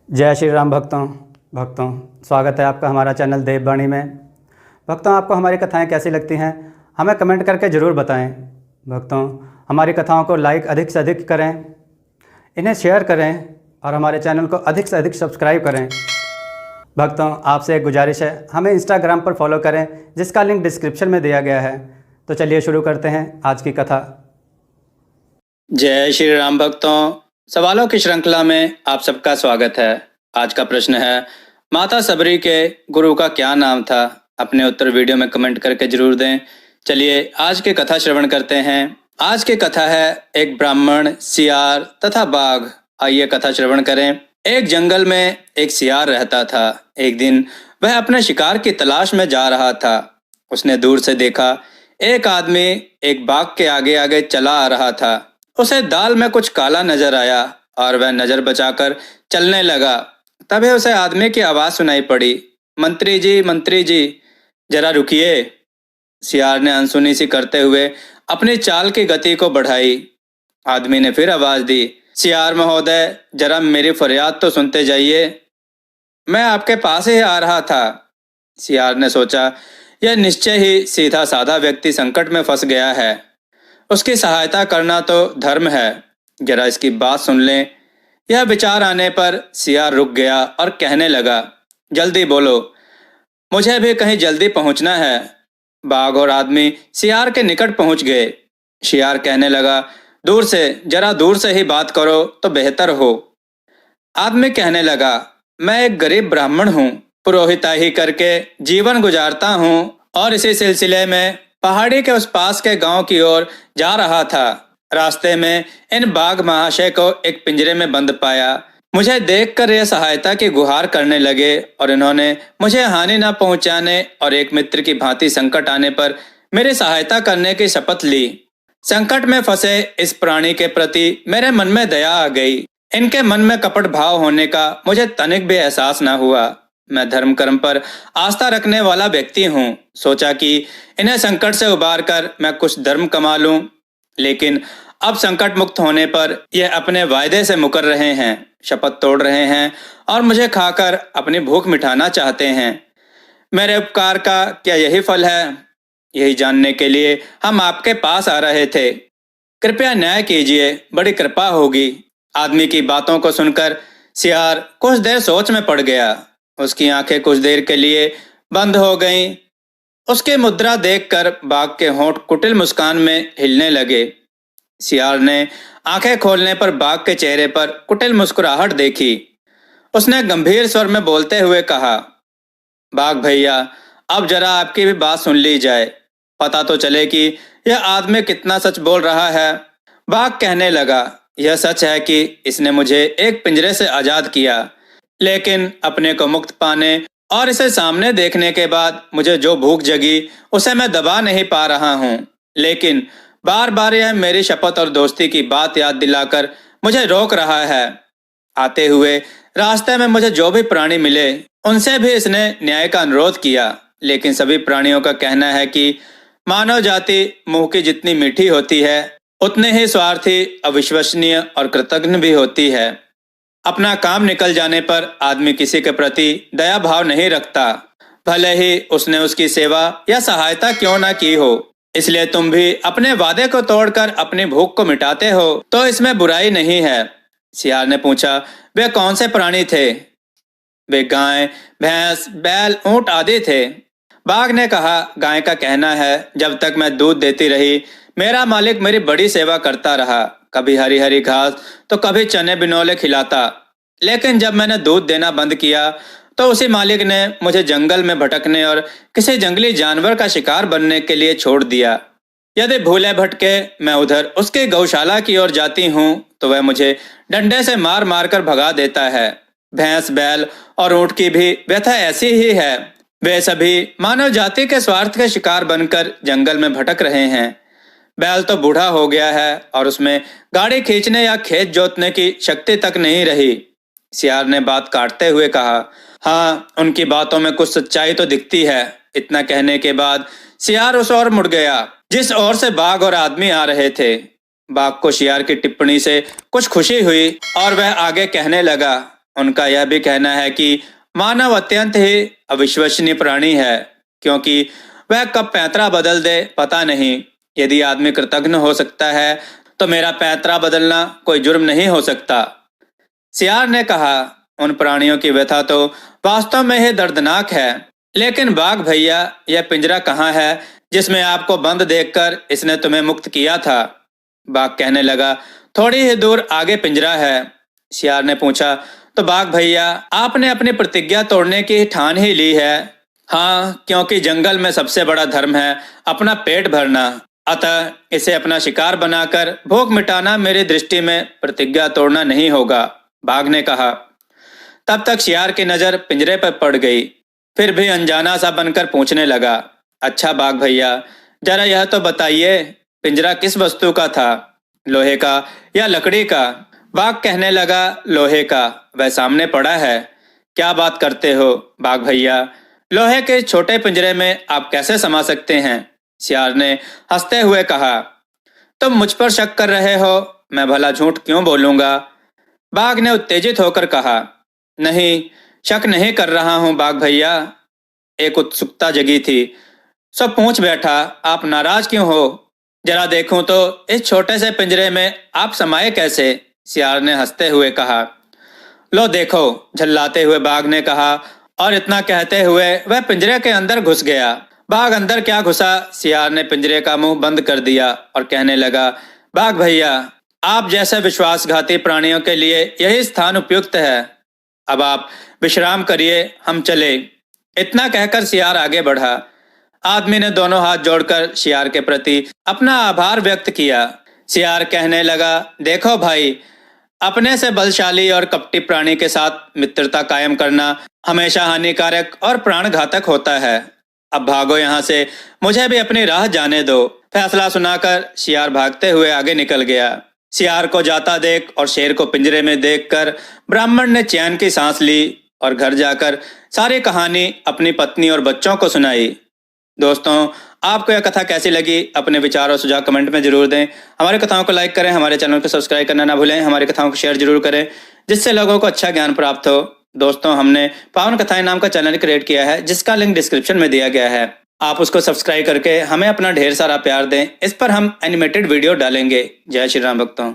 जय श्री राम भक्तों स्वागत है आपका हमारा चैनल देववाणी में। भक्तों, आपको हमारी कथाएं कैसी लगती हैं हमें कमेंट करके ज़रूर बताएं। भक्तों, हमारी कथाओं को लाइक अधिक से अधिक करें, इन्हें शेयर करें और हमारे चैनल को अधिक से अधिक सब्सक्राइब करें। भक्तों, आपसे एक गुजारिश है, हमें इंस्टाग्राम पर फॉलो करें जिसका लिंक डिस्क्रिप्शन में दिया गया है। तो चलिए शुरू करते हैं आज की कथा। जय श्री राम भक्तों, सवालों की श्रृंखला में आप सबका स्वागत है। आज का प्रश्न है, माता सबरी के गुरु का क्या नाम था? अपने उत्तर वीडियो में कमेंट करके जरूर दें। चलिए आज की कथा श्रवण करते हैं। आज की कथा है एक ब्राह्मण, सियार तथा बाघ। आइए कथा श्रवण करें। एक जंगल में एक सियार रहता था। एक दिन वह अपने शिकार की तलाश में जा रहा था। उसने दूर से देखा एक आदमी एक बाघ के आगे आगे चला आ रहा था। उसे दाल में कुछ काला नजर आया और वह नजर बचाकर चलने लगा। तभी उसे आदमी की आवाज सुनाई पड़ी, मंत्री जी, जरा रुकिए। सियार ने अनसुनी सी करते हुए अपनी चाल की गति को बढ़ाई। आदमी ने फिर आवाज दी, सियार महोदय, जरा मेरी फरियाद तो सुनते जाइए, मैं आपके पास ही आ रहा था। सियार ने सोचा, यह निश्चय ही सीधा साधा व्यक्ति संकट में फंस गया है, उसकी सहायता करना तो धर्म है, जरा इसकी बात सुन लें। यह विचार आने पर सियार रुक गया और कहने लगा, जल्दी बोलो, मुझे भी कहीं जल्दी पहुंचना है। बाघ और आदमी सियार के निकट पहुंच गए। सियार कहने लगा, जरा दूर से ही बात करो तो बेहतर हो। आदमी कहने लगा, मैं एक गरीब ब्राह्मण हूँ, पुरोहिताई करके जीवन गुजारता हूँ और इसी सिलसिले में पहाड़ी के उस पास के गांव की ओर जा रहा था। रास्ते में इन बाघ महाशय को एक पिंजरे में बंद पाया। मुझे देखकर यह सहायता की गुहार करने लगे और इन्होंने मुझे हानि न पहुंचाने और एक मित्र की भांति संकट आने पर मेरी सहायता करने की शपथ ली। संकट में फंसे इस प्राणी के प्रति मेरे मन में दया आ गई। इनके मन में कपट भाव होने का मुझे तनिक भी एहसास न हुआ। मैं धर्म कर्म पर आस्था रखने वाला व्यक्ति हूँ। सोचा कि इन्हें संकट से उबार कर मैं कुछ धर्म कमा लूं, लेकिन अब संकट मुक्त होने पर यह अपने वायदे से मुकर रहे हैं, शपथ तोड़ रहे हैं और मुझे खाकर अपनी भूख मिटाना चाहते हैं। मेरे उपकार का क्या यही फल है? यही जानने के लिए हम आपके पास आ रहे थे। कृपया न्याय कीजिए, बड़ी कृपा होगी। आदमी की बातों को सुनकर सियार कुछ देर सोच में पड़ गया। उसकी आंखें कुछ देर के लिए बंद हो गईं। उसकी मुद्रा देखकर बाघ के होंठ कुटिल मुस्कान में हिलने लगे। सियार ने आंखें खोलने पर बाघ के चेहरे पर कुटिल मुस्कुराहट देखी। उसने गंभीर स्वर में बोलते हुए कहा, बाघ भैया, अब जरा आपकी भी बात सुन ली जाए, पता तो चले कि यह आदमी कितना सच बोल रहा है। बाघ कहने लगा, यह सच है कि इसने मुझे एक पिंजरे से आजाद किया, लेकिन अपने को मुक्त पाने और इसे सामने देखने के बाद मुझे जो भूख जगी उसे मैं दबा नहीं पा रहा हूँ। लेकिन बार बार यह मेरी शपथ और दोस्ती की बात याद दिलाकर मुझे रोक रहा है। आते हुए रास्ते में मुझे जो भी प्राणी मिले उनसे भी इसने न्याय का अनुरोध किया, लेकिन सभी प्राणियों का कहना है कि मानव जाति मुंह की जितनी मीठी होती है उतने ही स्वार्थी, अविश्वसनीय और कृतज्ञ भी होती है। अपना काम निकल जाने पर आदमी किसी के प्रति दया भाव नहीं रखता, भले ही उसने उसकी सेवा या सहायता क्यों ना की हो। इसलिए तुम भी अपने वादे को तोड़कर अपनी भूख को मिटाते हो तो इसमें बुराई नहीं है। सियार ने पूछा, वे कौन से प्राणी थे? वे गाय, भैंस, बैल, ऊंट आदि थे। बाघ ने कहा, गाय का कहना है, जब तक मैं दूध देती रही मेरा मालिक मेरी बड़ी सेवा करता रहा, कभी हरी हरी घास तो कभी चने बिनौले खिलाता। लेकिन जब मैंने दूध देना बंद किया तो उसी मालिक ने मुझे जंगल में भटकने और किसी जंगली जानवर का शिकार बनने के लिए छोड़ दिया। यदि भूले भटके मैं उधर उसकी गौशाला की ओर जाती हूँ तो वह मुझे डंडे से मार मार कर भगा देता है। भैंस, बैल और ऊंट की भी व्यथा ऐसी ही है। वे सभी मानव जाति के स्वार्थ के शिकार बनकर जंगल में भटक रहे हैं। बैल तो बूढ़ा हो गया है और उसमें गाड़ी खींचने या खेत जोतने की शक्ति तक नहीं रही। सियार ने बात काटते हुए कहा, हाँ, उनकी बातों में कुछ सच्चाई तो दिखती है। इतना कहने के बाद सियार उस ओर मुड़ गया जिस ओर से बाघ और आदमी आ रहे थे। बाघ को सियार की टिप्पणी से कुछ खुशी हुई और वह आगे कहने लगा, उनका यह भी कहना है कि मानव अत्यंत ही अविश्वसनीय प्राणी है, क्योंकि वह कब पैंतरा बदल दे पता नहीं। यदि आदमी कृतघ्न हो सकता है तो मेरा पैंतरा बदलना कोई जुर्म नहीं हो सकता। सियार ने कहा, उन प्राणियों की व्यथा तो वास्तव में ही दर्दनाक है, लेकिन बाघ भैया यह पिंजरा कहाँ है जिसमें आपको बंद देखकर इसने तुम्हें मुक्त किया था? बाघ कहने लगा, थोड़ी ही दूर आगे पिंजरा है। सियार ने पूछा, तो बाघ भैया आपने अपनी प्रतिज्ञा तोड़ने की ठान ही ली है? हाँ, क्योंकि जंगल में सबसे बड़ा धर्म है अपना पेट भरना, अतः इसे अपना शिकार बनाकर भूख मिटाना मेरी दृष्टि में प्रतिज्ञा तोड़ना नहीं होगा, बाघ ने कहा। तब तक सियार की नजर पिंजरे पर पड़ गई, फिर भी अनजाना सा बनकर पूछने लगा, अच्छा बाघ भैया, जरा यह तो बताइए, पिंजरा किस वस्तु का था, लोहे का या लकड़ी का? बाघ कहने लगा, लोहे का, वह सामने पड़ा है। क्या बात करते हो बाघ भैया, लोहे के छोटे पिंजरे में आप कैसे समा सकते हैं? सियार ने हंसते हुए कहा, तुम मुझ पर शक कर रहे हो, मैं भला झूठ क्यों बोलूंगा? बाघ ने उत्तेजित होकर कहा, नहीं, शक नहीं कर रहा हूं बाघ भैया, एक उत्सुकता जगी थी, सब पूछ बैठा, आप नाराज क्यों हो? जरा देखूं तो इस छोटे से पिंजरे में आप समाये कैसे? सियार ने हंसते हुए कहा। लो देखो, झल्लाते हुए बाघ ने कहा, और इतना कहते हुए वह पिंजरे के अंदर घुस गया। बाघ अंदर क्या घुसा, सियार ने पिंजरे का मुंह बंद कर दिया और कहने लगा, बाघ भैया, आप जैसे विश्वासघाती प्राणियों के लिए यही स्थान उपयुक्त है, अब आप विश्राम करिए, हम चले। इतना कहकर सियार आगे बढ़ा। आदमी ने दोनों हाथ जोड़कर सियार के प्रति अपना आभार व्यक्त किया। सियार कहने लगा, देखो भाई, अपने से बलशाली और कपटी प्राणी के साथ मित्रता कायम करना हमेशा हानिकारक और प्राणघातक होता है। अब भागो यहाँ से, मुझे भी अपनी राह जाने दो। फैसला सुनाकर सियार भागते हुए आगे निकल गया। सियार को जाता देख और शेर को पिंजरे में देखकर ब्राह्मण ने चैन की सांस ली और घर जाकर सारी कहानी अपनी पत्नी और बच्चों को सुनाई। दोस्तों, आपको यह कथा कैसी लगी? अपने विचार और सुझाव कमेंट में जरूर दें। हमारी कथाओं को लाइक करें, हमारे चैनल को सब्सक्राइब करना ना भूलें, हमारी कथाओं को शेयर जरूर करें, जिससे लोगों को अच्छा ज्ञान प्राप्त हो। दोस्तों, हमने पावन कथाएं नाम का चैनल क्रिएट किया है, जिसका लिंक डिस्क्रिप्शन में दिया गया है। आप उसको सब्सक्राइब करके हमें अपना ढेर सारा प्यार दें। इस पर हम एनिमेटेड वीडियो डालेंगे। जय श्री राम भक्तों।